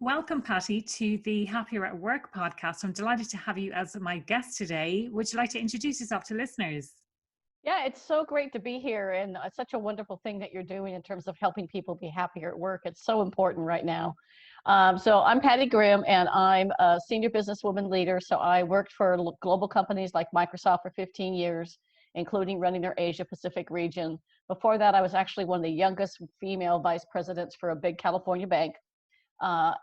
Welcome, Patty, to the Happier at Work podcast. I'm delighted to have you as my guest today. Would you like to introduce yourself to listeners? Yeah, it's so great to be here, and it's such a wonderful thing that you're doing in terms of helping people be happier at work. It's so important right now. So I'm Pattie Grimm, and I'm a senior businesswoman leader. So I worked for global companies like Microsoft for 15 years, including running their Asia Pacific region. Before that, I was actually one of the youngest female vice presidents for a big California bank.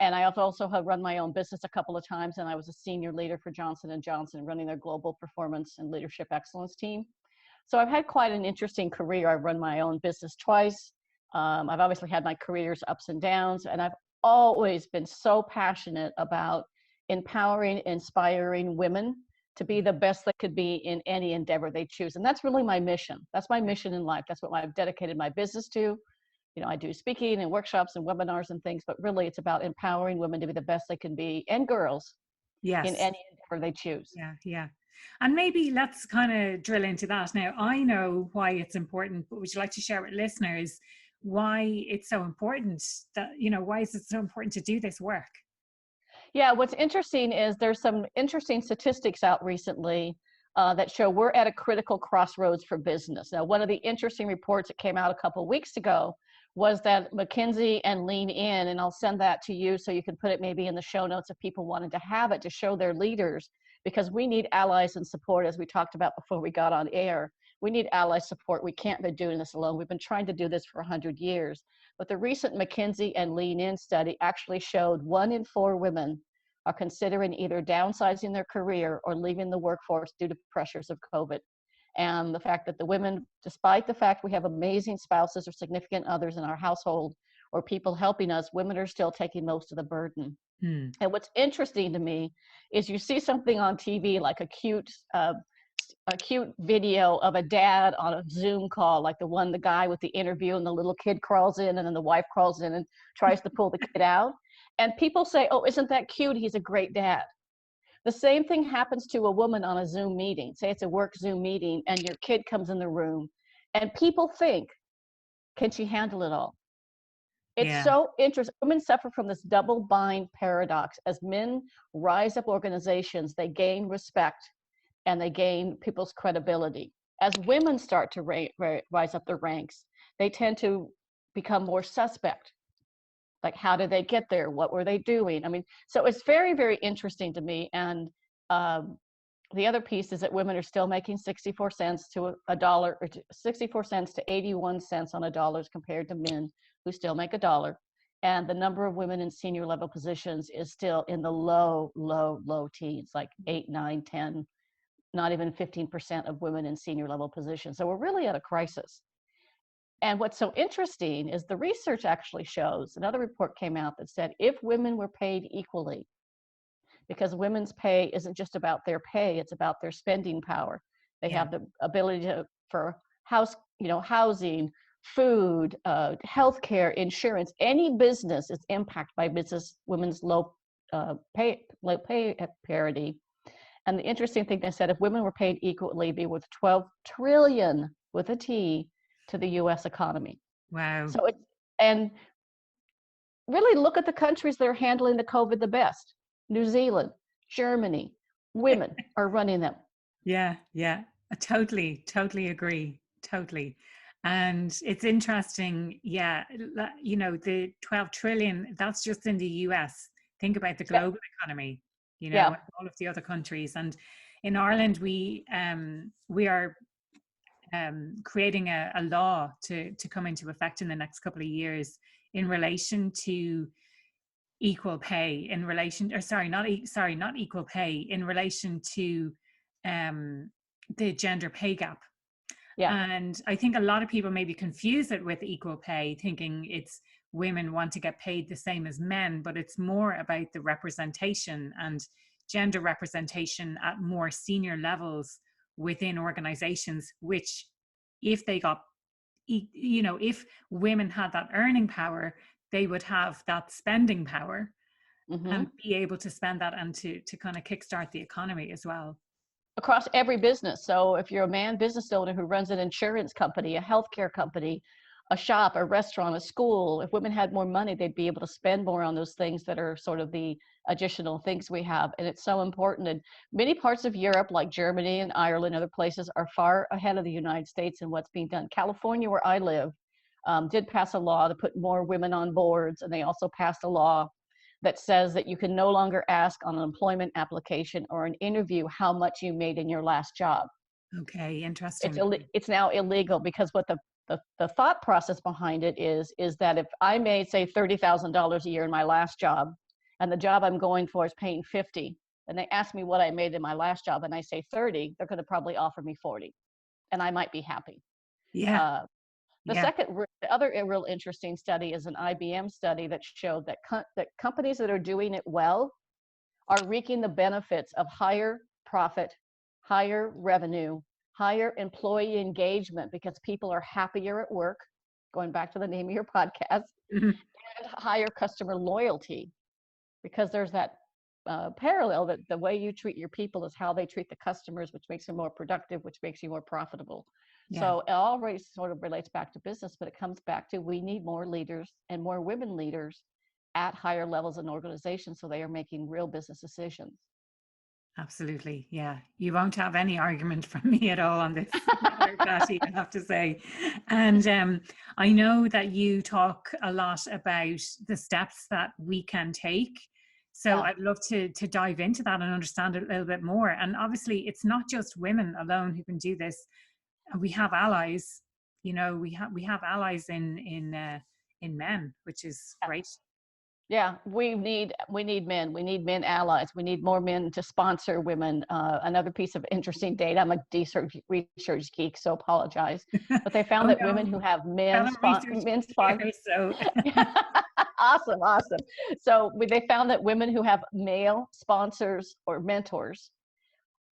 And I also have run my own business a couple of times, and I was a senior leader for Johnson & Johnson, running their global performance and leadership excellence team. So I've had quite an interesting career. I've run my own business twice. I've obviously had my career's ups and downs, and I've always been so passionate about empowering, inspiring women to be the best they could be in any endeavor they choose. And that's really my mission. That's my mission in life. That's what I've dedicated my business to. You know, I do speaking and workshops and webinars and things, but really it's about empowering women to be the best they can be, and girls, in Yes. any endeavor they choose. Yeah. And maybe let's kind of drill into that. Now, I know why it's important, but would you like to share with listeners why it's so important why is it so important to do this work? Yeah, what's interesting is there's some interesting statistics out recently that show we're at a critical crossroads for business. Now, one of the interesting reports that came out a couple of weeks ago was that McKinsey and Lean In, and I'll send that to you so you can put it maybe in the show notes if people wanted to have it to show their leaders, because we need allies and support, as we talked about before we got on air. We need ally support. We can't be doing this alone. We've been trying to do this for 100 years. But the recent McKinsey and Lean In study actually showed 1 in 4 women are considering either downsizing their career or leaving the workforce due to pressures of COVID. And the fact that the women, despite the fact we have amazing spouses or significant others in our household or people helping us, women are still taking most of the burden. And what's interesting to me is you see something on TV like a cute video of a dad on a Zoom call, like the guy with the interview, and the little kid crawls in, and then the wife crawls in and tries to pull the kid out. And people say, oh, isn't that cute? He's a great dad. The same thing happens to a woman on a Zoom meeting. Say it's a work Zoom meeting and your kid comes in the room and people think, can she handle it all? It's Yeah. so interesting. Women suffer from this double bind paradox. As men rise up organizations, they gain respect and they gain people's credibility. As women start to rise up the ranks, they tend to become more suspect. Like, how did they get there? What were they doing? I mean, so it's very, very interesting to me. And the other piece is that women are still making 64 cents to a dollar, or 64 cents to 81 cents on a dollar compared to men who still make a dollar. And the number of women in senior level positions is still in the low teens, like 8, 9, 10, not even 15% of women in senior level positions. So we're really at a crisis. And what's so interesting is the research actually shows, another report came out that said if women were paid equally, because women's pay isn't just about their pay, it's about their spending power. They have the ability for housing, food, healthcare, insurance. Any business is impacted by women's low pay parity. And the interesting thing they said, if women were paid equally, it'd be worth 12 trillion with a T to the U.S. economy. Wow. So and really look at the countries that are handling the COVID the best. New Zealand, Germany, women are running them. Yeah. I totally agree. Totally. And it's interesting. Yeah. The 12 trillion, that's just in the US. Think about the global economy, and all of the other countries. And in Ireland, we are creating a law to come into effect in the next couple of years in relation to equal pay, in relation, or not equal pay, in relation to the gender pay gap. Yeah. And I think a lot of people maybe confuse it with equal pay, thinking it's women want to get paid the same as men, but it's more about the representation and gender representation at more senior levels within organizations, which if they got, if women had that earning power, they would have that spending power and be able to spend that and to kind of kickstart the economy as well. Across every business. So if you're a man business owner who runs an insurance company, a healthcare company, a shop, a restaurant, a school. If women had more money, they'd be able to spend more on those things that are sort of the additional things we have. And it's so important. And many parts of Europe, like Germany and Ireland, other places, are far ahead of the United States in what's being done. California, where I live, did pass a law to put more women on boards. And they also passed a law that says that you can no longer ask on an employment application or an interview how much you made in your last job. Okay, interesting. It's now illegal, because what the thought process behind it is that if I made, say, $30,000 a year in my last job, and the job I'm going for is paying 50, and they ask me what I made in my last job, and I say 30, they're going to probably offer me 40, and I might be happy. Yeah. The other real interesting study is an IBM study that showed that that companies that are doing it well are reaping the benefits of higher profit, higher revenue, higher employee engagement, because people are happier at work, going back to the name of your podcast, Mhm. and higher customer loyalty, because there's that parallel that the way you treat your people is how they treat the customers, which makes them more productive, which makes you more profitable. Yeah. So it already sort of relates back to business, but it comes back to, we need more leaders and more women leaders at higher levels in organizations, so they are making real business decisions. Absolutely. Yeah. You won't have any argument from me at all on this matter, Pattie, I have to say. And I know that you talk a lot about the steps that we can take. So I'd love to dive into that and understand it a little bit more. And obviously, it's not just women alone who can do this. We have allies. You know, we have allies in men, which is great. Yeah, we need men. We need men allies. We need more men to sponsor women. Another piece of interesting data. I'm a research geek, so apologize. But they found that women who have men sponsor. So. Awesome. So they found that women who have male sponsors or mentors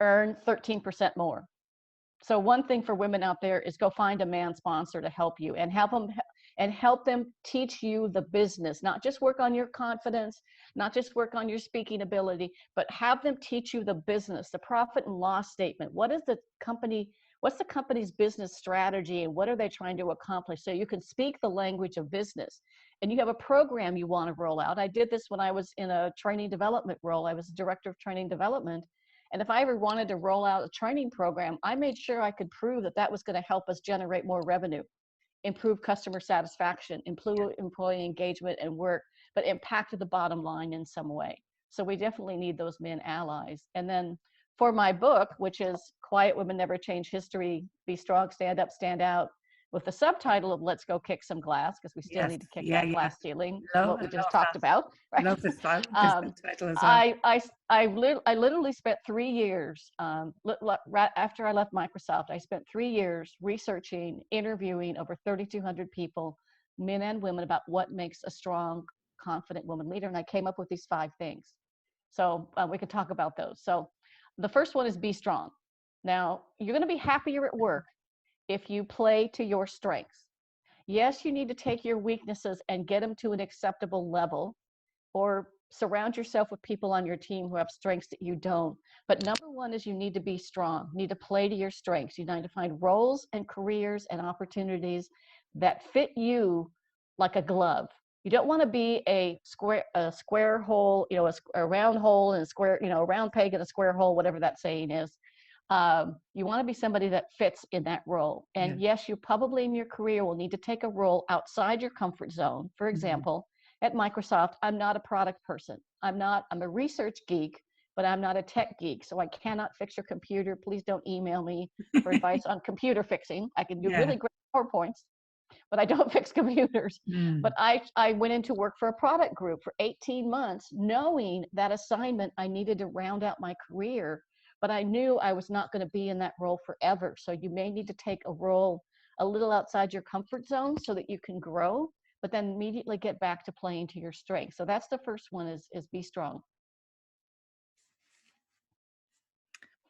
earn 13% more. So one thing for women out there is go find a man sponsor to help you, and help them teach you the business, not just work on your confidence, not just work on your speaking ability, but have them teach you the business, the profit and loss statement. What's the company's business strategy, and what are they trying to accomplish? So you can speak the language of business, and you have a program you want to roll out. I did this when I was in a training development role. I was director of training development. And if I ever wanted to roll out a training program, I made sure I could prove that that was going to help us generate more revenue, improve customer satisfaction, improve employee engagement and work, but impacted the bottom line in some way. So we definitely need those men allies. And then for my book, which is Quiet Women Never Change History, Be Strong, Stand Up, Stand Out, with the subtitle of Let's Go Kick Some Glass, because we still need to kick that glass ceiling, what we just talked about. Right? I love this title as well. I literally spent 3 years, right after I left Microsoft, I spent 3 years researching, interviewing over 3,200 people, men and women, about what makes a strong, confident woman leader. And I came up with these 5 things. So we could talk about those. So the first one is be strong. Now, you're going to be happier at work if you play to your strengths. Yes, you need to take your weaknesses and get them to an acceptable level, or surround yourself with people on your team who have strengths that you don't. But number one is you need to be strong. You need to play to your strengths. You need to find roles and careers and opportunities that fit you like a glove. You don't want to be a square hole, a round hole and a square, a round peg in a square hole, whatever that saying is. You want to be somebody that fits in that role. And yes, you probably in your career will need to take a role outside your comfort zone. For example, at Microsoft, I'm not a product person. I'm a research geek, but I'm not a tech geek. So I cannot fix your computer. Please don't email me for advice on computer fixing. I can do really great PowerPoints, but I don't fix computers. But I went into work for a product group for 18 months, knowing that assignment I needed to round out my career, but I knew I was not going to be in that role forever. So you may need to take a role a little outside your comfort zone so that you can grow, but then immediately get back to playing to your strengths. So that's the first one, is be strong.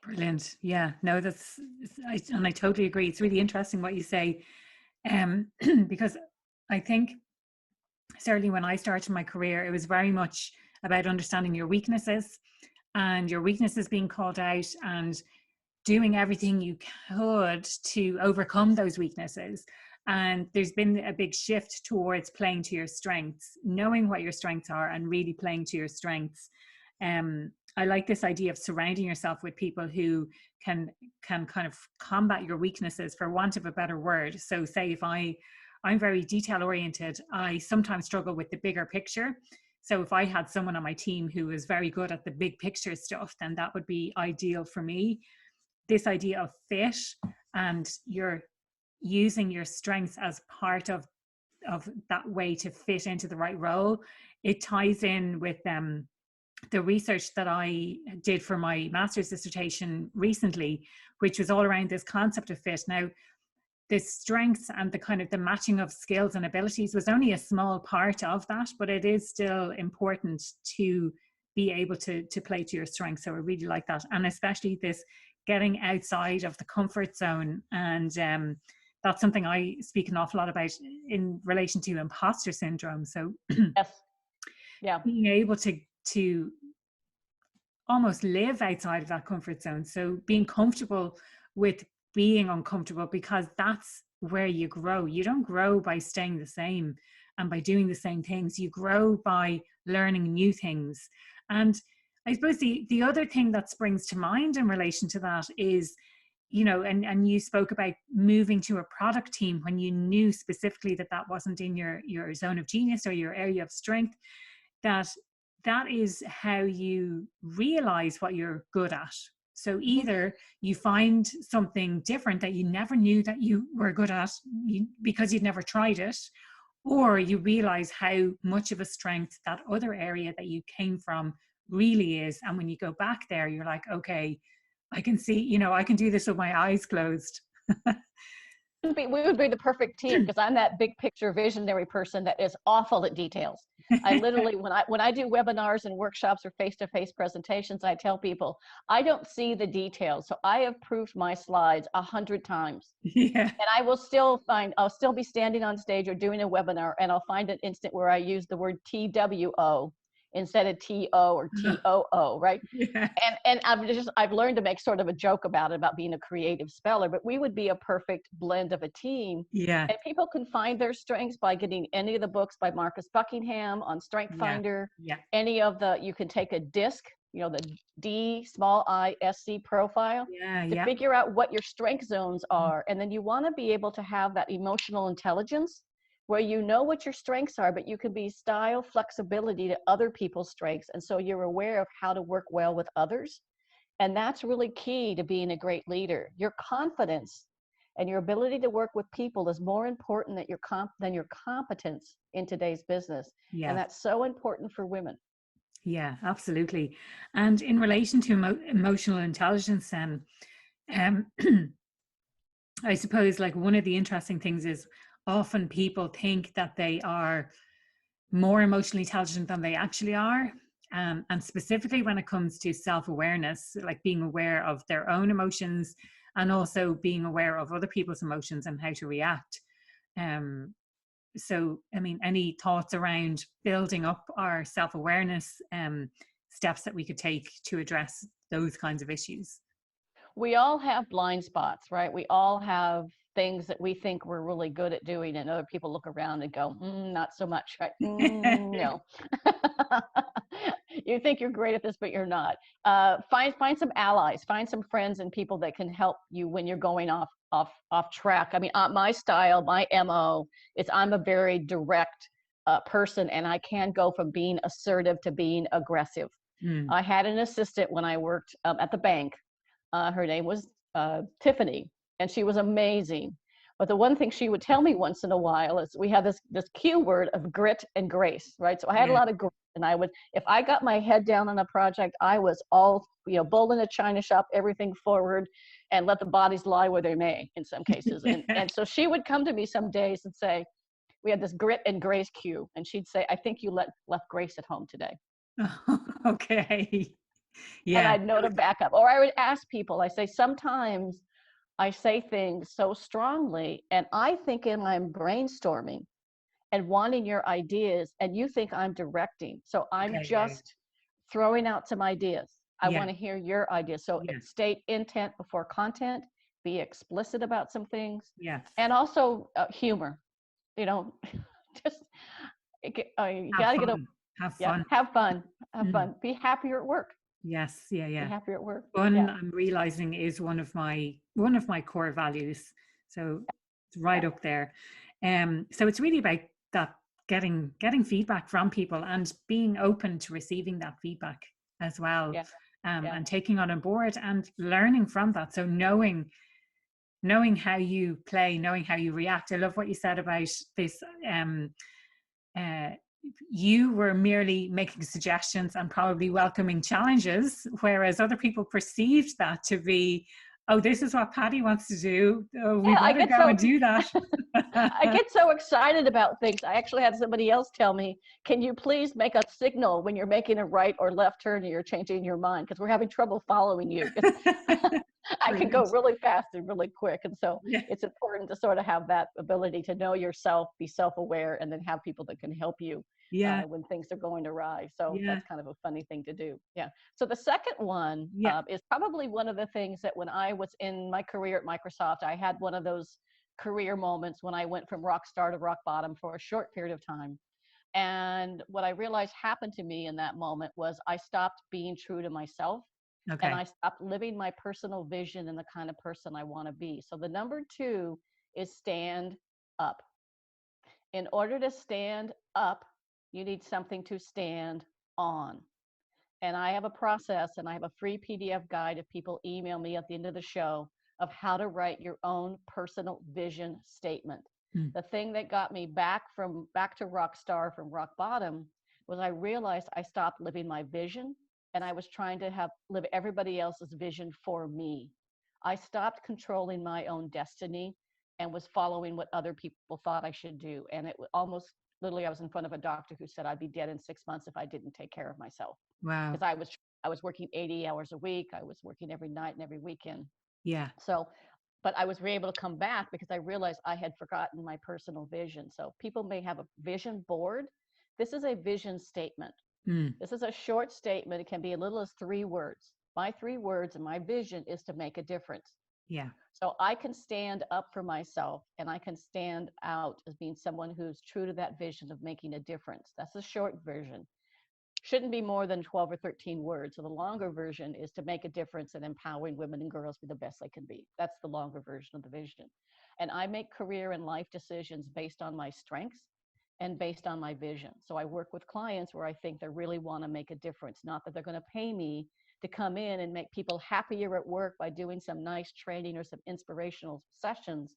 Brilliant. Yeah, no, I totally agree. It's really interesting what you say, because I think certainly when I started my career, it was very much about understanding your weaknesses, and your weaknesses being called out, and doing everything you could to overcome those weaknesses. And there's been a big shift towards playing to your strengths, knowing what your strengths are and really playing to your strengths. I like this idea of surrounding yourself with people who can kind of combat your weaknesses, for want of a better word. So say if I'm very detail oriented, I sometimes struggle with the bigger picture. So if I had someone on my team who was very good at the big picture stuff, then that would be ideal for me. This idea of fit, and you're using your strengths as part of that way to fit into the right role. It ties in with the research that I did for my master's dissertation recently, which was all around this concept of fit. Now, the strengths and the kind of the matching of skills and abilities was only a small part of that, but it is still important to be able to play to your strengths. So I really like that. And especially this getting outside of the comfort zone. And that's something I speak an awful lot about in relation to imposter syndrome. So Yes. Yeah. being able to almost live outside of that comfort zone. So being comfortable with being uncomfortable, because that's where you grow. You don't grow by staying the same and by doing the same things. You grow by learning new things. And I suppose the other thing that springs to mind in relation to that is, you know, and you spoke about moving to a product team when you knew specifically that that wasn't in your zone of genius or your area of strength, that is how you realize what you're good at. So either you find something different that you never knew that you were good at because you'd never tried it, or you realize how much of a strength that other area that you came from really is. And when you go back there, you're like, okay, I can see, you know, I can do this with my eyes closed. We would be the perfect team, because I'm that big picture visionary person that is awful at details. I literally, when I do webinars and workshops or face-to-face presentations, I tell people, I don't see the details. So I have proofed my slides 100 times. Yeah. And I'll still be standing on stage or doing a webinar, and I'll find an instant where I use the word TWO instead of TO or TOO, right? Yeah. And I've learned to make sort of a joke about it, about being a creative speller, but we would be a perfect blend of a team. Yeah. And people can find their strengths by getting any of the books by Marcus Buckingham on Strength Yeah. Finder. Yeah. Any of you can take a DISC, you know, the DISC profile, to figure out what your strength zones are. And then you want to be able to have that emotional intelligence where you know what your strengths are, but you can be style flexibility to other people's strengths. And so you're aware of how to work well with others. And that's really key to being a great leader. Your confidence and your ability to work with people is more important than your competence in today's business. Yeah. And that's so important for women. Yeah, absolutely. And in relation to emotional intelligence, I suppose like one of the interesting things is often people think that they are more emotionally intelligent than they actually are. And specifically when it comes to self-awareness, like being aware of their own emotions and also being aware of other people's emotions and how to react. So, I mean, any thoughts around building up our self-awareness, steps that we could take to address those kinds of issues? We all have blind spots, right? We all have things that we think we're really good at doing, and other people look around and go, not so much, right? No. You think you're great at this, but you're not. Find some allies, find some friends and people that can help you when you're going off track. I mean, my style, my MO is I'm a very direct person, and I can go from being assertive to being aggressive. I had an assistant when I worked at the bank. Her name was Tiffany, and she was amazing. But the one thing she would tell me once in a while is we have this Q word of grit and grace, right? So I had a lot of grit, and if I got my head down on a project, I was all, bull in a china shop, everything forward, and let the bodies lie where they may in some cases. And so she would come to me some days and say, we had this grit and grace Q, and she'd say, I think you left grace at home today. Okay. Yeah. And I'd know to back up. Or I would ask people, I say, sometimes I say things so strongly, and I think I'm brainstorming and wanting your ideas, and you think I'm directing. So I'm just throwing out some ideas. I want to hear your ideas. So state intent before content, be explicit about some things, Yeah. and also humor. You know, just you Have got to get over. fun. Have Yeah, fun. have fun, have Mm. fun. Be happier at work. Yes. Yeah. Be Yeah. happier at work. Fun, Yeah, I'm realizing, is one of my core values. So it's right yeah, up there. So it's really about that, getting feedback from people and being open to receiving that feedback as well, yeah, yeah, and taking on board and learning from that. So knowing how you play, knowing how you react. I love what you said about this. Uh, you were merely making suggestions and probably welcoming challenges, whereas other people perceived that to be, oh, this is what Pattie wants to do. Oh, we yeah. better go and do that. I get so excited about things. I actually had somebody else tell me, can you please make a signal when you're making a right or left turn and you're changing your mind, because we're having trouble following you. I can go Brilliant. really fast and really quick. And so Yeah. it's important to sort of have that ability to know yourself, be self-aware, and then have people that can help you Yeah. when things are going awry. So Yeah. that's kind of a funny thing to do. Yeah. So the second one Yeah. is probably one of the things that when I was in my career at Microsoft, I had one of those career moments when I went from rock star to rock bottom for a short period of time. And what I realized happened to me in that moment was I stopped being true to myself, and Okay. I stopped living my personal vision and the kind of person I want to be. So the number two is stand up. In order to stand up, you need something to stand on. And I have a process, and I have a free PDF guide if people email me at the end of the show, of how to write your own personal vision statement. Mm. The thing that got me back to rock star from rock bottom was I realized I stopped living my vision, and I was trying to live everybody else's vision for me. I stopped controlling my own destiny and was following what other people thought I should do. And it was almost literally, I was in front of a doctor who said I'd be dead in 6 months if I didn't take care of myself, Wow. because I was working 80 hours a week. I was working every night and every weekend. Yeah. So, but I was able to come back because I realized I had forgotten my personal vision. So people may have a vision board. This is a vision statement. Mm. This is a short statement. It can be as little as 3 words. My 3 words and my vision is to make a difference. Yeah. So I can stand up for myself, and I can stand out as being someone who's true to that vision of making a difference. That's the short version. Shouldn't be more than 12 or 13 words. So the longer version is to make a difference in empowering women and girls to be the best they can be. That's the longer version of the vision. And I make career and life decisions based on my strengths and based on my vision. So I work with clients where I think they really want to make a difference, not that they're going to pay me to come in and make people happier at work by doing some nice training or some inspirational sessions,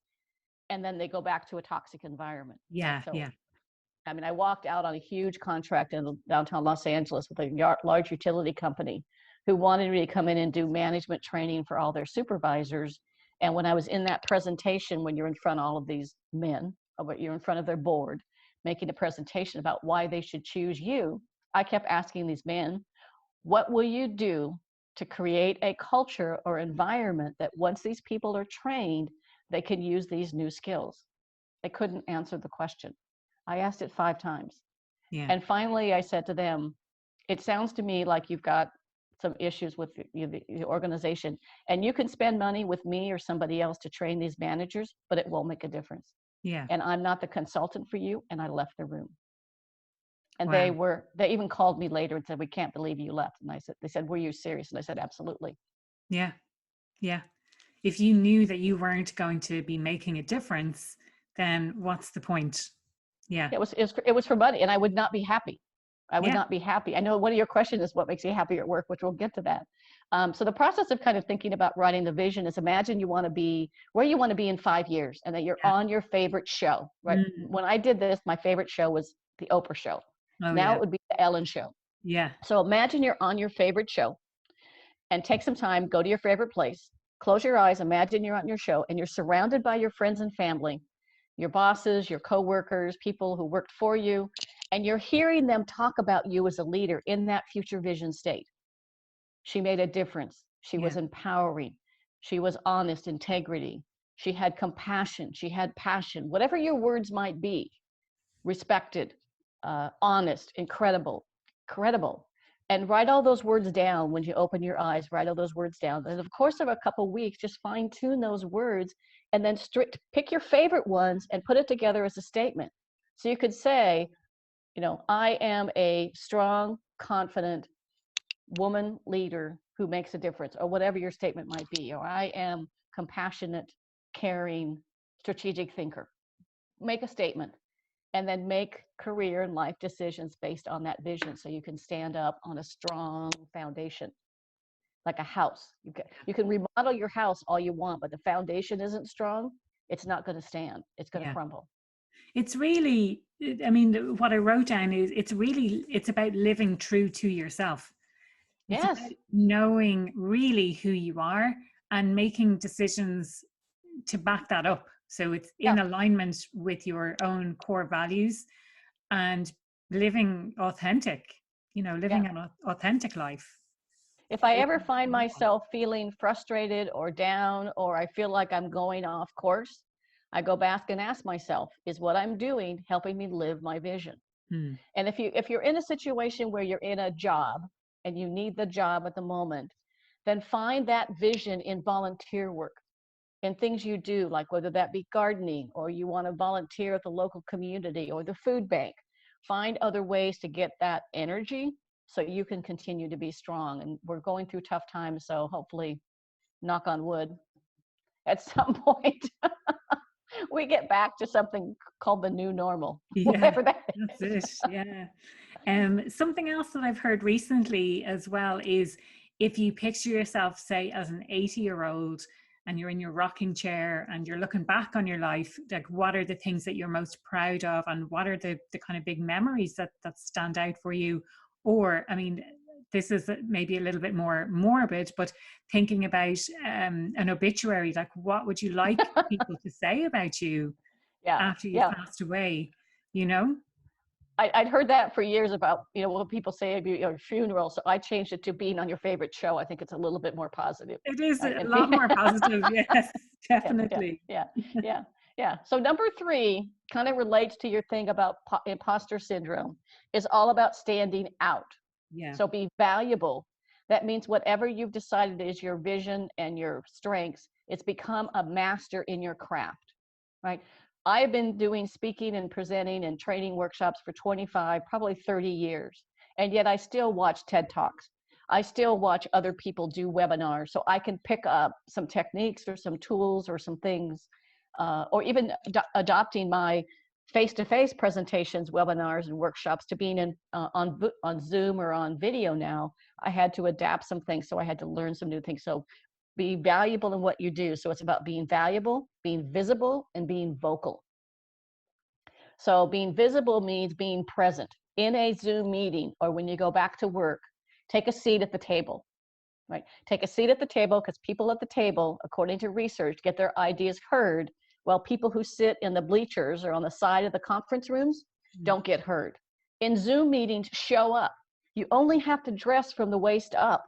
and then they go back to a toxic environment. Right? Yeah. So Yeah. I mean, I walked out on a huge contract in downtown Los Angeles with a large utility company who wanted me to come in and do management training for all their supervisors. And when I was in that presentation, when you're in front of all of these men, but you're in front of their board, making a presentation about why they should choose you, I kept asking these men, what will you do to create a culture or environment that once these people are trained, they can use these new skills? They couldn't answer the question. I asked it 5 times. Yeah. And finally, I said to them, it sounds to me like you've got some issues with the organization, and you can spend money with me or somebody else to train these managers, but it won't make a difference. Yeah. And I'm not the consultant for you. And I left the room. And Wow. they even called me later and said, we can't believe you left. And they said, were you serious? And I said, absolutely. Yeah. Yeah. If you knew that you weren't going to be making a difference, then what's the point? Yeah. It was for money, and I would not be happy. I would Yeah. not be happy. I know one of your questions is what makes you happy at work, which we'll get to that. So the process of kind of thinking about writing the vision is, imagine you want to be where you want to be in 5 years, and that you're Yeah. on your favorite show, right? Mm. When I did this, my favorite show was the Oprah show. Oh, Now yeah. it would be the Ellen show. Yeah. So imagine you're on your favorite show, and take some time, go to your favorite place, close your eyes, imagine you're on your show, and you're surrounded by your friends and family, your bosses, your coworkers, people who worked for you, and you're hearing them talk about you as a leader in that future vision state. She made a difference. She Yeah. was empowering. She was honest, integrity. She had compassion. She had passion. Whatever your words might be, respected, honest, incredible, credible. and write all those words down when you open your eyes. Write all those words down. And of course, of a couple of weeks, just fine tune those words, and then pick your favorite ones and put it together as a statement. So you could say, you know, I am a strong, confident woman leader who makes a difference, or whatever your statement might be. Or I am compassionate, caring, strategic thinker. Make a statement, and then make career and life decisions based on that vision, so you can stand up on a strong foundation, like a house. You can remodel your house all you want, but the foundation isn't strong, it's not going to stand. It's going to Yeah. crumble. It's really, I mean, what I wrote down is it's about living true to yourself. It's Yes. about knowing really who you are and making decisions to back that up. So it's Yeah. in alignment with your own core values and living authentic, you know, living Yeah. an authentic life. If I ever find myself feeling frustrated or down, or I feel like I'm going off course, I go back and ask myself, is what I'm doing helping me live my vision? Hmm. And if you're in a situation where you're in a job and you need the job at the moment, then find that vision in volunteer work, in things you do, like whether that be gardening, or you want to volunteer at the local community or the food bank. Find other ways to get that energy so you can continue to be strong. And we're going through tough times, so hopefully, knock on wood, at some point we get back to something called the new normal, Yeah, whatever that that's is. it. Yeah. Something else that I've heard recently as well is if you picture yourself, say, as an 80-year-old and you're in your rocking chair and you're looking back on your life, like what are the things that you're most proud of and what are the kind of big memories that stand out for you? Or, I mean, this is maybe a little bit more morbid, but thinking about an obituary, like what would you like people to say about you Yeah, after you've yeah. passed away, you know? I'd heard that for years about, you know, what people say at your funeral. So I changed it to being on your favorite show. I think it's a little bit more positive. It is Right? a And lot more positive. Yes, yeah, yeah, definitely. yeah, yeah, yeah. So number three kind of relates to your thing about imposter syndrome, is all about standing out. Yeah. So be valuable. That means whatever you've decided is your vision and your strengths, it's become a master in your craft, right? I've been doing speaking and presenting and training workshops for 25, probably 30 years. And yet I still watch TED Talks. I still watch other people do webinars, so I can pick up some techniques or some tools or some things, or even adopting my face-to-face presentations, webinars, and workshops to being in on Zoom or on video now. I had to adapt some things, so I had to learn some new things. So be valuable in what you do. So it's about being valuable, being visible, and being vocal. So being visible means being present in a Zoom meeting, or when you go back to work. Take a seat at the table, right? Take a seat at the table, because people at the table, according to research, get their ideas heard, while people who sit in the bleachers or on the side of the conference rooms don't get heard. In Zoom meetings, show up. You only have to dress from the waist up.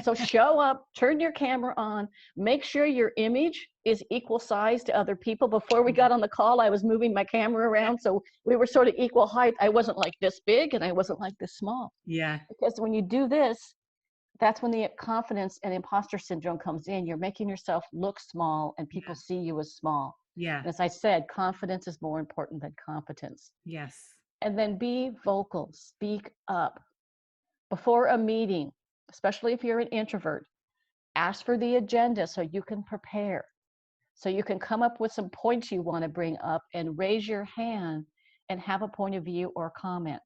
So show up, turn your camera on, make sure your image is equal size to other people. Before we got on the call, I was moving my camera around, so we were sort of equal height. I wasn't like this big and I wasn't like this small. Yeah. Because when you do this, that's when the confidence and imposter syndrome comes in. You're making yourself look small and people Yeah. see you as small. Yeah. And as I said, confidence is more important than competence. Yes. And then be vocal, speak up. Before a meeting, especially if you're an introvert, ask for the agenda so you can prepare. So you can come up with some points you want to bring up and raise your hand and have a point of view or comment.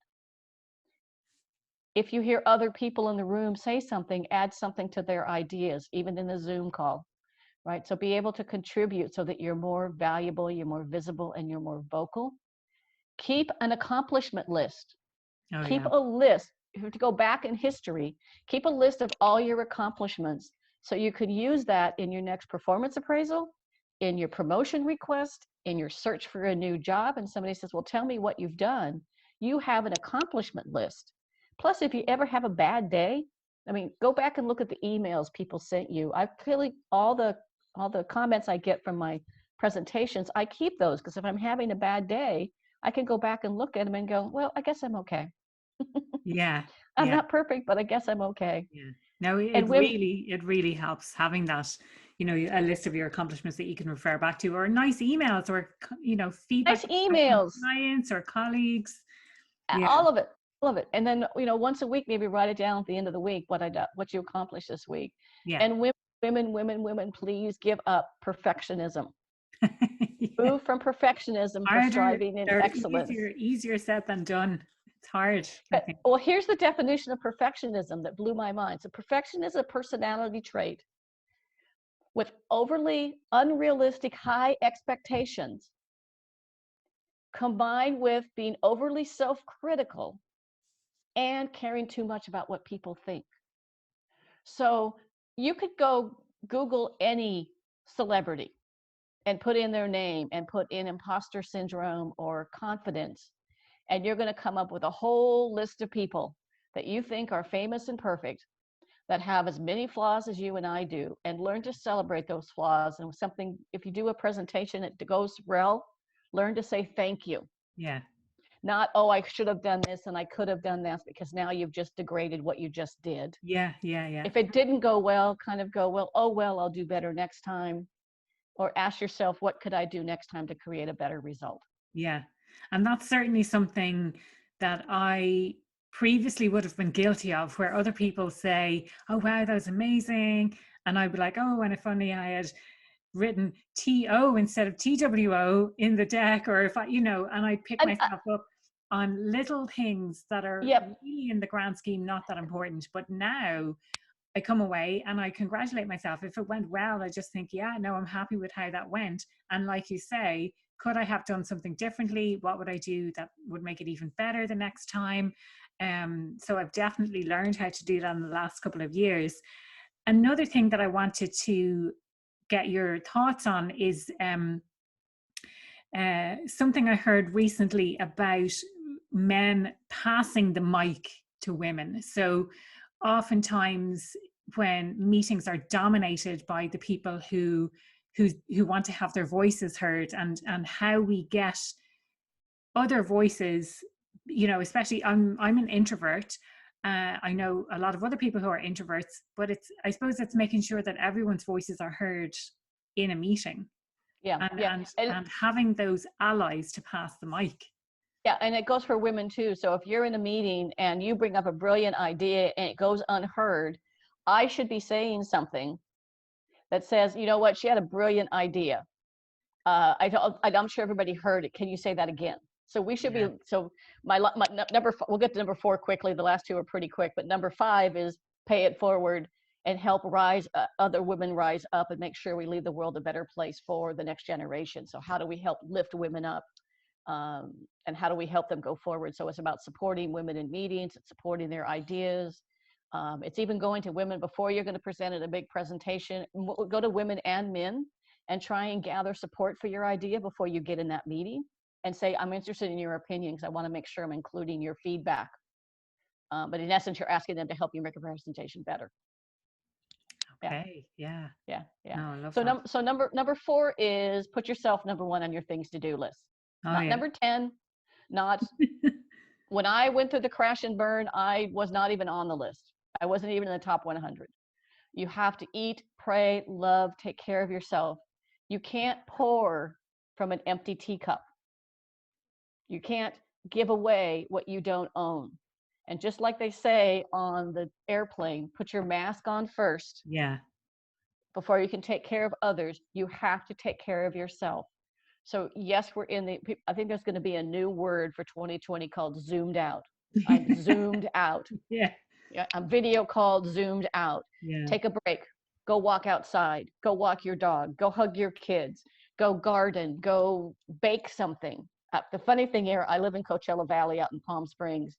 If you hear other people in the room say something, add something to their ideas, even in the Zoom call, right? So be able to contribute so that you're more valuable, you're more visible, and you're more vocal. Keep an accomplishment list. Oh, Keep yeah. a list. If you have to go back in history, keep a list of all your accomplishments so you can use that in your next performance appraisal, in your promotion request, in your search for a new job. And somebody says, well, tell me what you've done. You have an accomplishment list. Plus, if you ever have a bad day, I mean, go back and look at the emails people sent you. I really, all the comments I get from my presentations, I keep those, because if I'm having a bad day, I can go back and look at them and go, well, I guess I'm okay. Yeah. I'm Yeah. not perfect, but I guess I'm okay. Yeah. No, And women, it really helps having that, a list of your accomplishments that you can refer back to, or nice emails, or feedback nice from emails, clients or colleagues. Yeah. all of it, all of it. And then, once a week, maybe write it down at the end of the week, what you accomplished this week. Yeah. And women, please give up perfectionism. Yeah. Move from perfectionism for Harder, striving in they're excellence. easier said than done. It's hard, I think. Well, here's the definition of perfectionism that blew my mind. So perfection is a personality trait with overly unrealistic high expectations combined with being overly self-critical and caring too much about what people think. So you could go Google any celebrity and put in their name and put in imposter syndrome or confidence, and you're going to come up with a whole list of people that you think are famous and perfect, that have as many flaws as you and I do, and learn to celebrate those flaws. And something, if you do a presentation that goes well, learn to say thank you. Yeah. Not, oh, I should have done this and I could have done this, because now you've just degraded what you just did. Yeah. Yeah. Yeah. If it didn't go well, kind of go, well, oh, well, I'll do better next time. Or ask yourself, what could I do next time to create a better result? Yeah. And that's certainly something that I previously would have been guilty of, where other people say, oh, wow, that was amazing. And I'd be like, oh, and if only I had written TO instead of TWO in the deck, or if and I pick And myself up on little things that are yep, really in the grand scheme not that important. But now I come away and I congratulate myself. If it went well, I just think, yeah, no, I'm happy with how that went. And like you say, could I have done something differently? What would I do that would make it even better the next time? So I've definitely learned how to do that in the last couple of years. Another thing that I wanted to get your thoughts on is something I heard recently about men passing the mic to women. So oftentimes when meetings are dominated by the people who want to have their voices heard, and how we get other voices, especially I'm an introvert. I know a lot of other people who are introverts, but I suppose it's making sure that everyone's voices are heard in a meeting, yeah, and yeah. and having those allies to pass the mic. Yeah, and it goes for women too. So if you're in a meeting and you bring up a brilliant idea and it goes unheard, I should be saying something that says, you know what, she had a brilliant idea. I'm sure everybody heard it. Can you say that again? So we should Yeah. be, so my number, we'll get to number 4 quickly. The last 2 are pretty quick, but number 5 is pay it forward and help other women rise up and make sure we leave the world a better place for the next generation. So how do we help lift women up? And how do we help them go forward? So it's about supporting women in meetings, it's supporting their ideas. It's even going to women before you're going to present at a big presentation. Go to women and men and try and gather support for your idea before you get in that meeting, and say, I'm interested in your opinion because I want to make sure I'm including your feedback. But in essence, you're asking them to help you make a presentation better. Okay. Yeah. Yeah. No, I love So that. so number 4 is put yourself number 1 on your things to do list. Oh, Not yeah. number 10, not when I went through the crash and burn, I was not even on the list. I wasn't even in the top 100. You have to eat, pray, love, take care of yourself. You can't pour from an empty teacup. You can't give away what you don't own. And just like they say on the airplane, put your mask on first. Yeah. Before you can take care of others, you have to take care of yourself. So yes, I think there's going to be a new word for 2020 called zoomed out. I'm zoomed out. Yeah. Yeah, I'm video called zoomed out. Yeah. Take a break. Go walk outside. Go walk your dog. Go hug your kids. Go garden. Go bake something. The funny thing here, I live in Coachella Valley out in Palm Springs.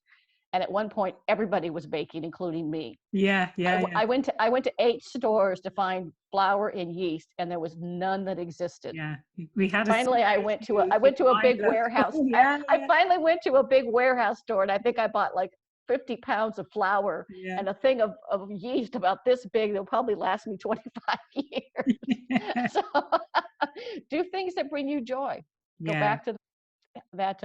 And at one point, everybody was baking, including me. Yeah. Yeah. I went to 8 stores to find flour and yeast, and there was none that existed. Yeah. We had Finally, I went to a big warehouse. Yeah. I finally went to a big warehouse store, and I think I bought like 50 pounds of flour and a thing of yeast about this big. They'll probably last me 25 years. So do things that bring you joy. Go back to that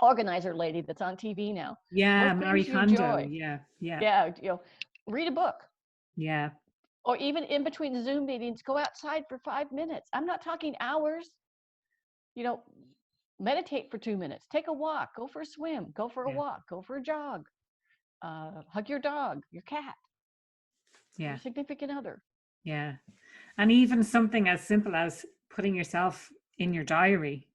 organizer lady that's on TV now. Yeah, What Marie brings you Kondo. joy? Yeah, yeah, Yeah, read a book. yeah, Or even in between Zoom meetings, go outside for 5 minutes. I'm not talking hours. You know, meditate for 2 minutes. Take a walk. Go for a swim. Go for a yeah, walk. Go for a jog. Hug your dog, your cat, your yeah, significant other. yeah. And even something as simple as putting yourself in your diary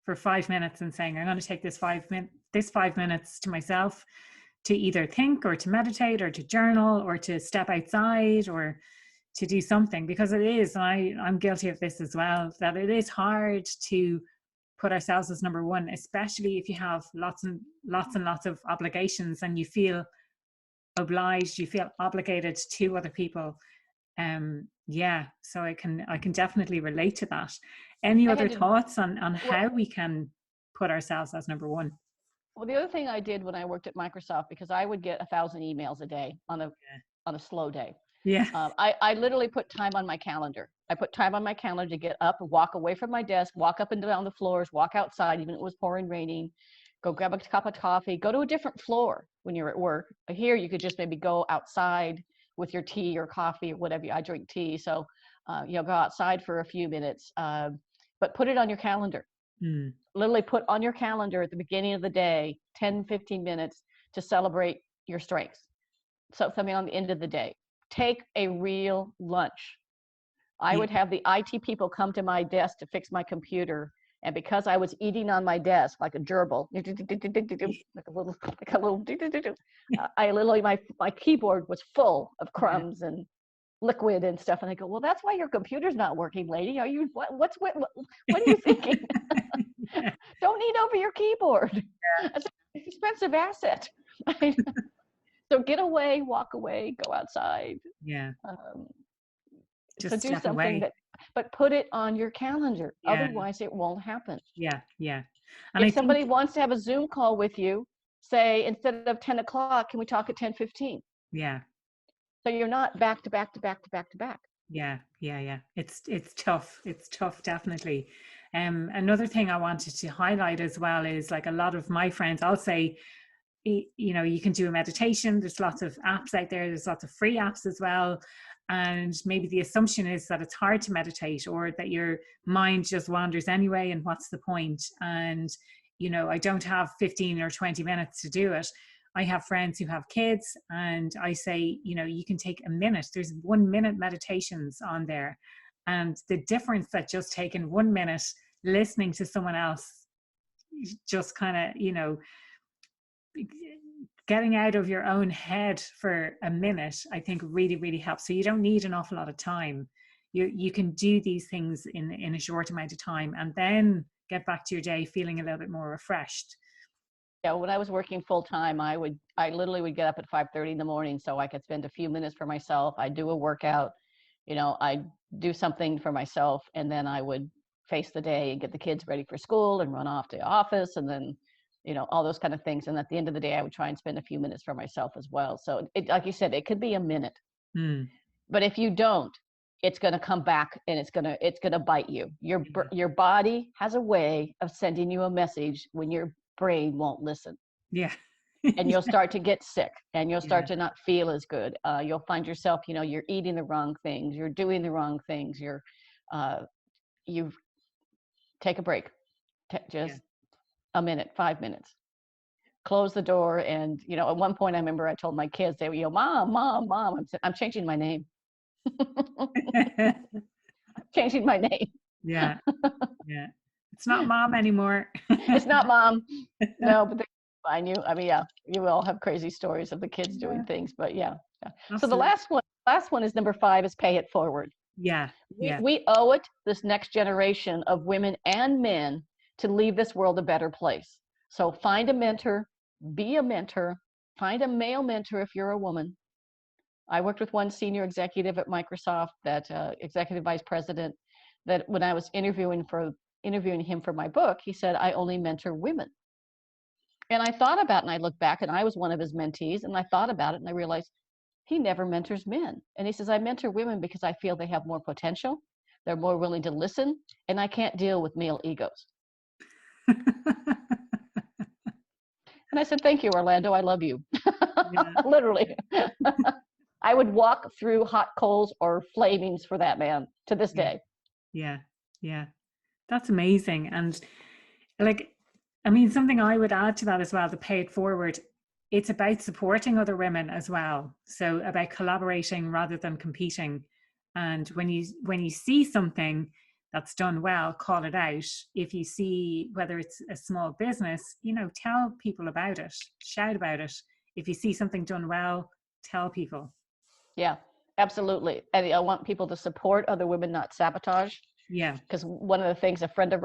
for 5 minutes and saying, I'm going to take this 5 minutes to myself to either think or to meditate or to journal or to step outside or to do something, because it is, I'm guilty of this as well, that it is hard to put ourselves as number one, especially if you have lots of obligations and you feel obliged, you feel obligated to other people. Yeah, so I can definitely relate to that. Any I other had to, thoughts on well, how we can put ourselves as number one? well, the other thing I did when I worked at Microsoft, because I would get 1,000 emails a day on a slow day. Yeah, I literally put time on my calendar. I put time on my calendar to get up, walk away from my desk, walk up and down the floors, walk outside, even if it was pouring, raining, go grab a cup of coffee, go to a different floor when you're at work. Here, you could just maybe go outside with your tea or coffee or whatever. I drink tea. So, go outside for a few minutes, but put it on your calendar. mm, Literally put on your calendar at the beginning of the day, 10, 15 minutes to celebrate your strengths. So something on the end of the day. Take a real lunch. I yeah, would have the IT people come to my desk to fix my computer. And because I was eating on my desk like a gerbil, I literally, my keyboard was full of yeah. crumbs and liquid and stuff. And I go, well, that's why your computer's not working, lady. Are you, what are you thinking? Don't eat over your keyboard. It's an expensive asset. So get away, walk away, go outside. Yeah, Um, so just do step something away. that, but put it on your calendar. Yeah, Otherwise, it won't happen. yeah, yeah. And I If think, somebody wants to have a Zoom call with you, say instead of 10 o'clock, can we talk at 10:15? yeah, So you're not back to back to back to back to back. yeah, yeah, yeah. It's tough. It's tough, definitely. Another thing I wanted to highlight as well is, like, a lot of my friends, I'll say, you can do a meditation. There's lots of apps out there. There's lots of free apps as well. And maybe the assumption is that it's hard to meditate, or that your mind just wanders anyway. And what's the point? And, I don't have 15 or 20 minutes to do it. I have friends who have kids, and I say, you can take a minute. There's 1 minute meditations on there. And the difference that just taking 1 minute listening to someone else, just kind of, getting out of your own head for a minute, I think really, really helps. So you don't need an awful lot of time. You can do these things in a short amount of time, and then get back to your day feeling a little bit more refreshed. Yeah, when I was working full time, I literally would get up at 5:30 in the morning so I could spend a few minutes for myself. I'd do a workout, I'd do something for myself, and then I would face the day and get the kids ready for school and run off to the office, and then, all those kind of things. And at the end of the day, I would try and spend a few minutes for myself as well. So like you said, it could be a minute, Hmm. but if you don't, it's going to come back and it's going to bite you. Yeah. Your body has a way of sending you a message when your brain won't listen, Yeah. and you'll start to get sick, and you'll Yeah. start to not feel as good. You'll find yourself, you're eating the wrong things, you're doing the wrong things, you take a break, Yeah. just a minute, 5 minutes, close the door. And, at one point I remember I told my kids, they were, mom, I'm changing my name. Changing my name. Yeah. Yeah. It's not mom anymore. It's not mom. No, but fine. Yeah, you all have crazy stories of the kids doing Yeah, things, but yeah. So the absolutely. last one is number 5, is pay it forward. Yeah. Yeah. We owe it this next generation of women and men to leave this world a better place. So find a mentor, be a mentor, find a male mentor if you're a woman. I worked with one senior executive at Microsoft, that executive vice president, that when I was interviewing him for my book, he said, I only mentor women. And I thought about it, and I looked back, and I was one of his mentees, and I thought about it, and I realized he never mentors men. And he says, I mentor women because I feel they have more potential, they're more willing to listen, and I can't deal with male egos. And I said, thank you, Orlando. I love you. Yeah. Literally. I would walk through hot coals or flamings for that man to this Yeah. day. Yeah. Yeah. That's amazing. And like, I mean, something I would add to that as well, to pay it forward, it's about supporting other women as well. So about collaborating rather than competing. And when you see something that's done well, call it out. If you see, whether it's a small business, tell people about it, shout about it. If you see something done well, tell people. Yeah, absolutely. And I want people to support other women, not sabotage. Yeah. Because one of the things, a friend of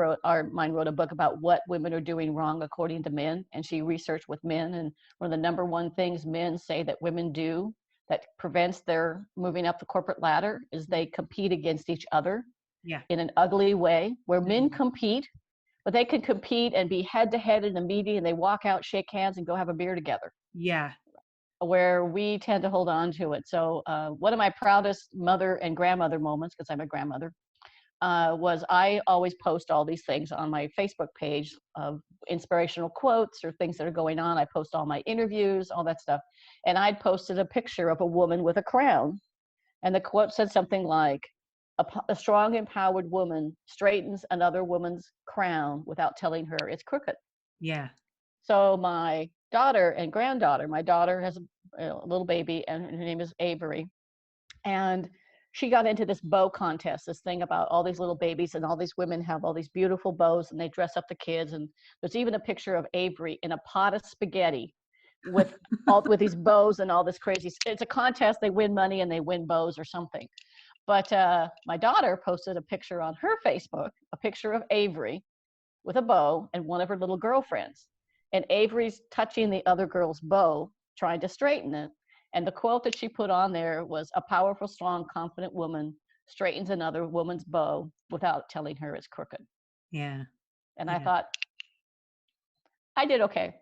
mine wrote a book about what women are doing wrong according to men, and she researched with men, and one of the number one things men say that women do that prevents their moving up the corporate ladder is they compete against each other Yeah. in an ugly way, where men compete, but they can compete and be head to head in a meeting, and they walk out, shake hands, and go have a beer together. Yeah. Where we tend to hold on to it. So one of my proudest mother and grandmother moments, because I'm a grandmother, was I always post all these things on my Facebook page of inspirational quotes or things that are going on. I post all my interviews, all that stuff. And I'd posted a picture of a woman with a crown. And the quote said something like, a strong, empowered woman straightens another woman's crown without telling her it's crooked. Yeah. So my daughter and granddaughter, my daughter has a little baby, and her name is Avery. And she got into this bow contest, this thing about all these little babies, and all these women have all these beautiful bows, and they dress up the kids. And there's even a picture of Avery in a pot of spaghetti with these bows and all this crazy. It's a contest. They win money and they win bows or something. But my daughter posted a picture on her Facebook, a picture of Avery with a bow and one of her little girlfriends. And Avery's touching the other girl's bow, trying to straighten it. And the quote that she put on there was, a powerful, strong, confident woman straightens another woman's bow without telling her it's crooked. Yeah. And Yeah. I thought, I did okay.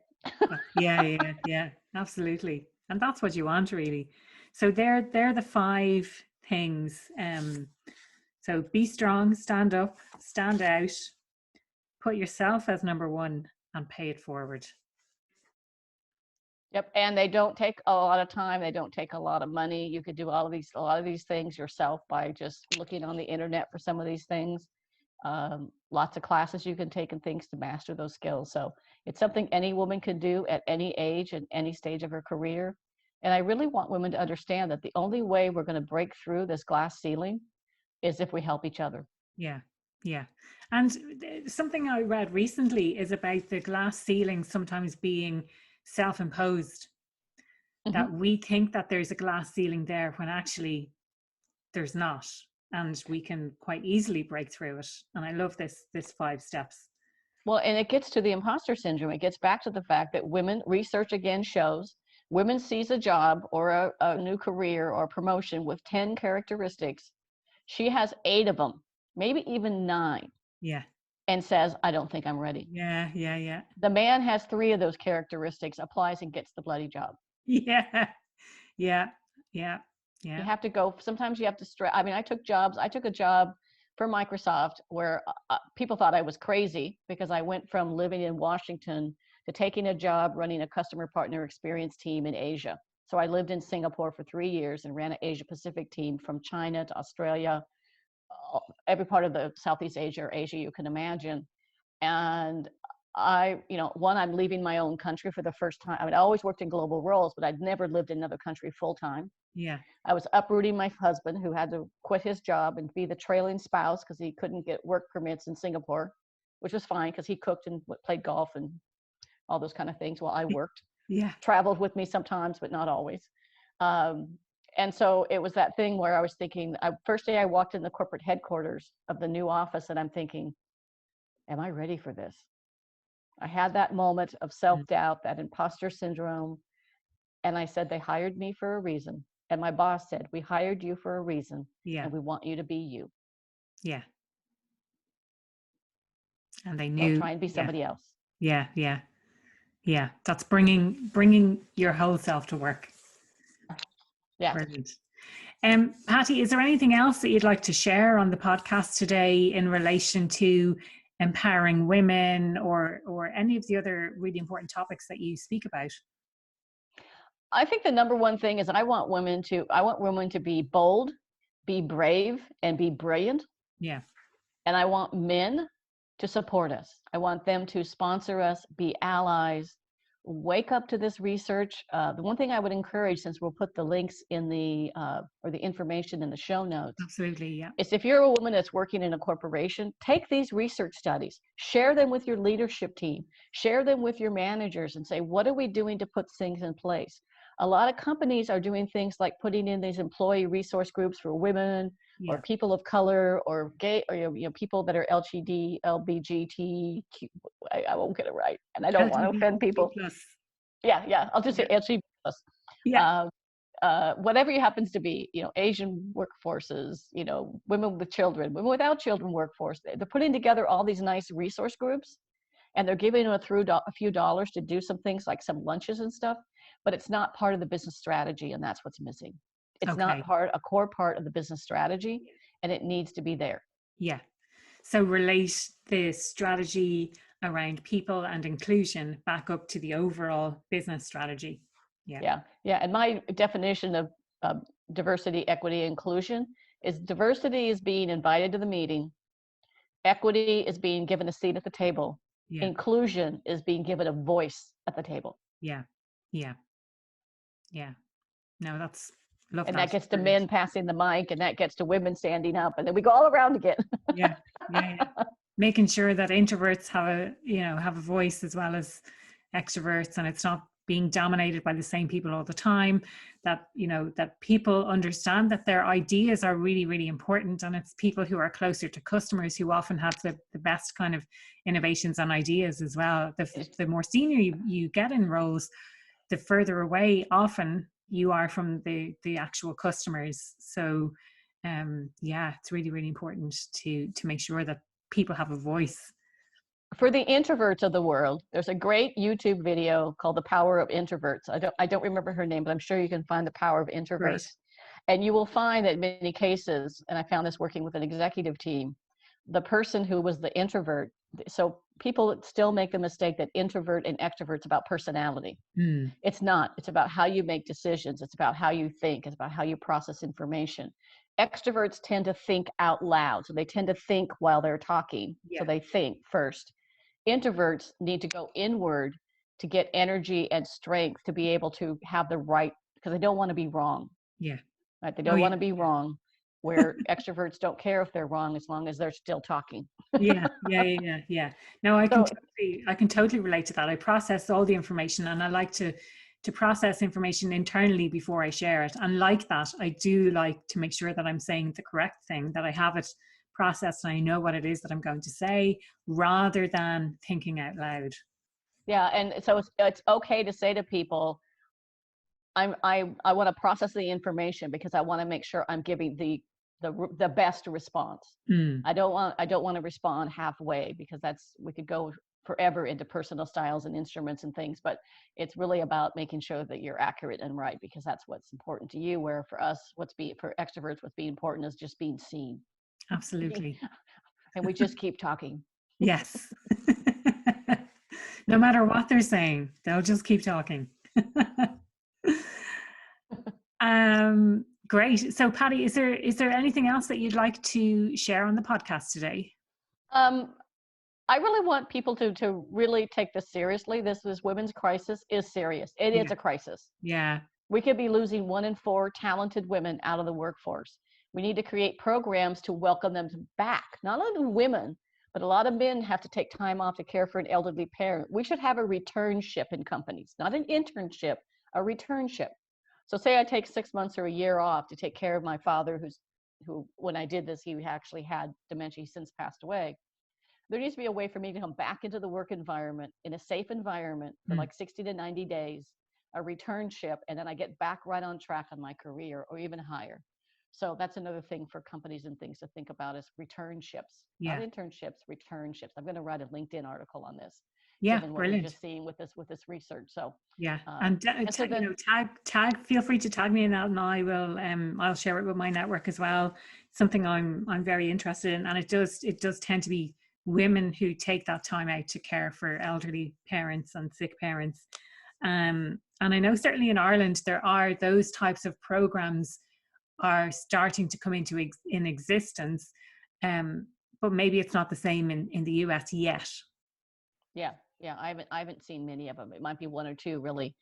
Yeah, absolutely. And that's what you want, really. So they're the 5 things. So be strong, stand up, stand out, put yourself as number 1, and pay it forward. Yep. And they don't take a lot of time. They don't take a lot of money. You could do a lot of these things yourself by just looking on the internet for some of these things. Lots of classes you can take and things to master those skills. So it's something any woman can do at any age and any stage of her career. And I really want women to understand that the only way we're going to break through this glass ceiling is if we help each other. Yeah. And something I read recently is about the glass ceiling sometimes being self-imposed. That we think that there's a glass ceiling there when actually there's not, and we can quite easily break through it. And I love this 5 steps. Well, and it gets to the imposter syndrome. It gets back to the fact that women, research again shows, women sees a job or a new career or promotion with 10 characteristics. She has 8 of them, maybe even 9. Yeah. And says, I don't think I'm ready. Yeah. The man has 3 of those characteristics, applies and gets the bloody job. Yeah. You have to go, sometimes you have to I mean, I took a job for Microsoft where people thought I was crazy because I went from living in Washington to taking a job running a customer partner experience team in Asia. So I lived in Singapore for 3 years and ran an Asia Pacific team from China to Australia, every part of the Southeast Asia or Asia you can imagine. And I'm leaving my own country for the first time. I mean, I always worked in global roles, but I'd never lived in another country full time. Yeah. I was uprooting my husband, who had to quit his job and be the trailing spouse because he couldn't get work permits in Singapore, which was fine because he cooked and played golf and all those kind of things while I worked. Yeah. Traveled with me sometimes, but not always. And so it was that thing where I was thinking, first day I walked in the corporate headquarters of the new office, and I'm thinking, am I ready for this? I had that moment of self-doubt, that imposter syndrome. And I said, they hired me for a reason. And my boss said, we hired you for a reason. Yeah. And we want you to be you. Yeah. And they knew. Don't try and be somebody else. Yeah. That's bringing your whole self to work. Yeah. Brilliant. Pattie, is there anything else that you'd like to share on the podcast today in relation to empowering women, or any of the other really important topics that you speak about? I think the number one thing is I want women to be bold, be brave, and be brilliant. Yeah. And I want men to support us. I want them to sponsor us, be allies, wake up to this research. The one thing I would encourage, since we'll put the links in or the information in the show notes, Absolutely. Yeah. is if you're a woman that's working in a corporation, take these research studies, share them with your leadership team, share them with your managers, and say, what are we doing to put things in place? A lot of companies are doing things like putting in these employee resource groups for women or Yeah. people of color or gay, or people that are LGD, LBGTQ. I won't get it right, and I don't want to offend LGBTQ people. plus. Yeah, I'll just say Yeah. LGBT plus. Yeah. Whatever it happens to be, Asian workforces, women with children, women without children workforce. They're putting together all these nice resource groups, and they're giving them a few dollars to do some things like some lunches and stuff, but it's not part of the business strategy, and that's what's missing. It's not Okay. a core part of the business strategy, and it needs to be there. Yeah. So relate the strategy around people and inclusion back up to the overall business strategy. Yeah. Yeah. And my definition of diversity, equity, inclusion is diversity is being invited to the meeting. Equity is being given a seat at the table. Yeah. Inclusion is being given a voice at the table. Yeah. Yeah. Yeah. No, that's, love And that. that gets to Brilliant. men passing the mic, and that gets to women standing up, and then we go all around again. Yeah. Yeah. Yeah. Making sure that introverts have a voice as well as extroverts, and it's not being dominated by the same people all the time, that that people understand that their ideas are really, really important, and it's people who are closer to customers who often have the best kind of innovations and ideas as well. The more senior you get in roles, the further away often you are from the actual customers. So yeah, it's really, really important to make sure that people have a voice. For the introverts of the world, there's a great YouTube video called The Power of Introverts. I don't remember her name, but I'm sure you can find The Power of Great. Introverts. And you will find that in many cases, and I found this working with an executive team, the person who was the introvert, so people still make the mistake that introvert and extrovert's about personality. It's not. It's about how you make decisions. It's about how you think. It's about how you process information. Extroverts tend to think out loud. So they tend to think while they're talking. Yeah. So they think first. Introverts need to go inward to get energy and strength to be able to have the right, because they don't want to be wrong. Yeah. Right? They don't want to be wrong, where extroverts don't care if they're wrong as long as they're still talking. Yeah. No, I can totally relate to that. I process all the information, and I like to process information internally before I share it. And like that, I do like to make sure that I'm saying the correct thing, that I have it processed and I know what it is that I'm going to say, rather than thinking out loud. Yeah, and so it's okay to say to people, I want to process the information because I want to make sure I'm giving the best response. I don't want to respond halfway, because we could go forever into personal styles and instruments and things, but it's really about making sure that you're accurate and right, because that's what's important to you. Where for us, for extroverts, what's being important is just being seen. Absolutely. And we just keep talking. Yes. No matter what they're saying, they'll just keep talking. Great. So Pattie, is there anything else that you'd like to share on the podcast today? I really want people to really take this seriously. This women's crisis is serious. It is a crisis. Yeah. We could be losing 1 in 4 talented women out of the workforce. We need to create programs to welcome them back. Not only women, but a lot of men have to take time off to care for an elderly parent. We should have a returnship in companies, not an internship, a returnship. So say I take 6 months or a year off to take care of my father, who when I did this, he actually had dementia. He's since passed away. There needs to be a way for me to come back into the work environment in a safe environment for like 60 to 90 days, a returnship, and then I get back right on track on my career or even higher. So that's another thing for companies and things to think about, is returnships, not internships, returnships. I'm going to write a LinkedIn article on this. Yeah, given what brilliant. We're just seeing with this research. So yeah, and so then, tag. Feel free to tag me in that, and I will. I'll share it with my network as well. Something I'm very interested in, and it does tend to be women who take that time out to care for elderly parents and sick parents. And I know certainly in Ireland, there are those types of programs are starting to come into in existence. But maybe it's not the same in the US yet. Yeah, yeah. I haven't seen many of them. It might be one or two really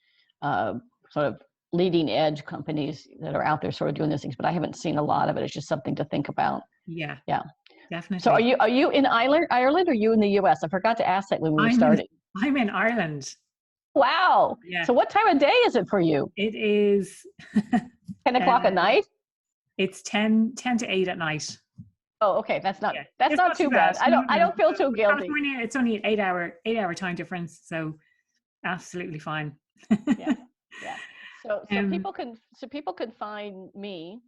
sort of leading edge companies that are out there sort of doing these things, but I haven't seen a lot of it. It's just something to think about. Yeah, Yeah. definitely. So are you in Ireland or are you in the US? I forgot to ask that when we were starting. I'm in Ireland. Wow. Yeah. So what time of day is it for you? It is 10 o'clock at night? It's 10 to 8 at night. Oh, okay. That's not too bad. bad. I don't feel too guilty. California, it's only an 8-hour time difference, so absolutely fine. Yeah. So people can find me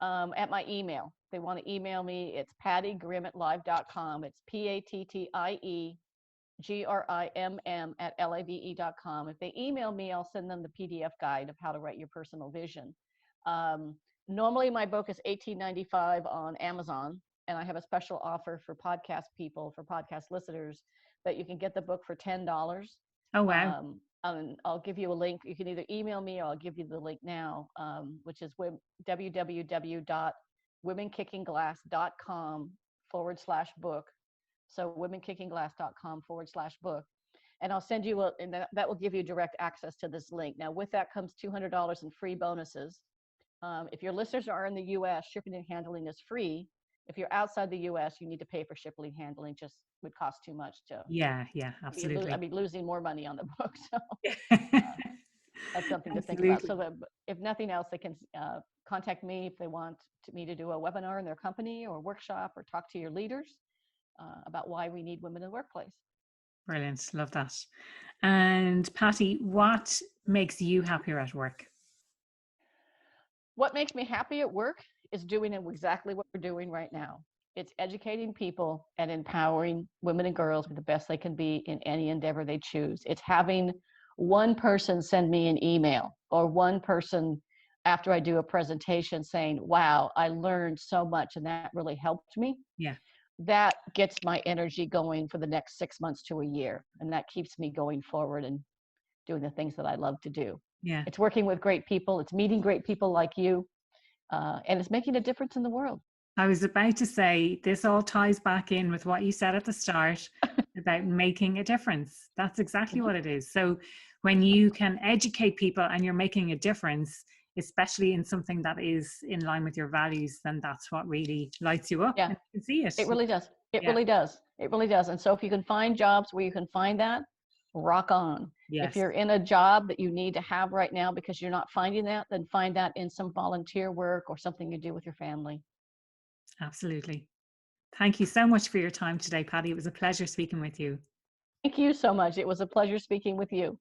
at my email. They want to email me. It's pattiegrimm@live.com. It's PATTIEGRIMM@LAVE.com. If they email me, I'll send them the PDF guide of how to write your personal vision. Normally my book is $18.95 on Amazon, and I have a special offer for podcast people, for podcast listeners, that you can get the book for $10. Oh, wow. And I'll give you a link. You can either email me or I'll give you the link now, which is www.womenkickinglass.com/book. So womenkickinglass.com/book. And I'll send you and that will give you direct access to this link. Now, with that comes $200 in free bonuses. If your listeners are in the US, shipping and handling is free. If you're outside the US, you need to pay for shipping and handling. Just would cost too much to. Yeah, absolutely. I'd be losing more money on the book. So that's something to think about. So if nothing else, they can contact me if they want me to do a webinar in their company or workshop or talk to your leaders about why we need women in the workplace. Brilliant. Love that. And Pattie, what makes you happier at work? What makes me happy at work is doing exactly what we're doing right now. It's educating people and empowering women and girls with the best they can be in any endeavor they choose. It's having one person send me an email, or one person after I do a presentation saying, wow, I learned so much and that really helped me. Yeah. That gets my energy going for the next 6 months to a year. And that keeps me going forward and doing the things that I love to do. Yeah. It's working with great people. It's meeting great people like you. And it's making a difference in the world. I was about to say, this all ties back in with what you said at the start about making a difference. That's exactly what it is. So when you can educate people and you're making a difference, especially in something that is in line with your values, then that's what really lights you up. Yeah. And you can see it. It really does. It really does. It really does. And so if you can find jobs where you can find that, rock on. Yes. If you're in a job that you need to have right now because you're not finding that, then find that in some volunteer work or something you do with your family. Absolutely. Thank you so much for your time today, Pattie. It was a pleasure speaking with you. Thank you so much. It was a pleasure speaking with you.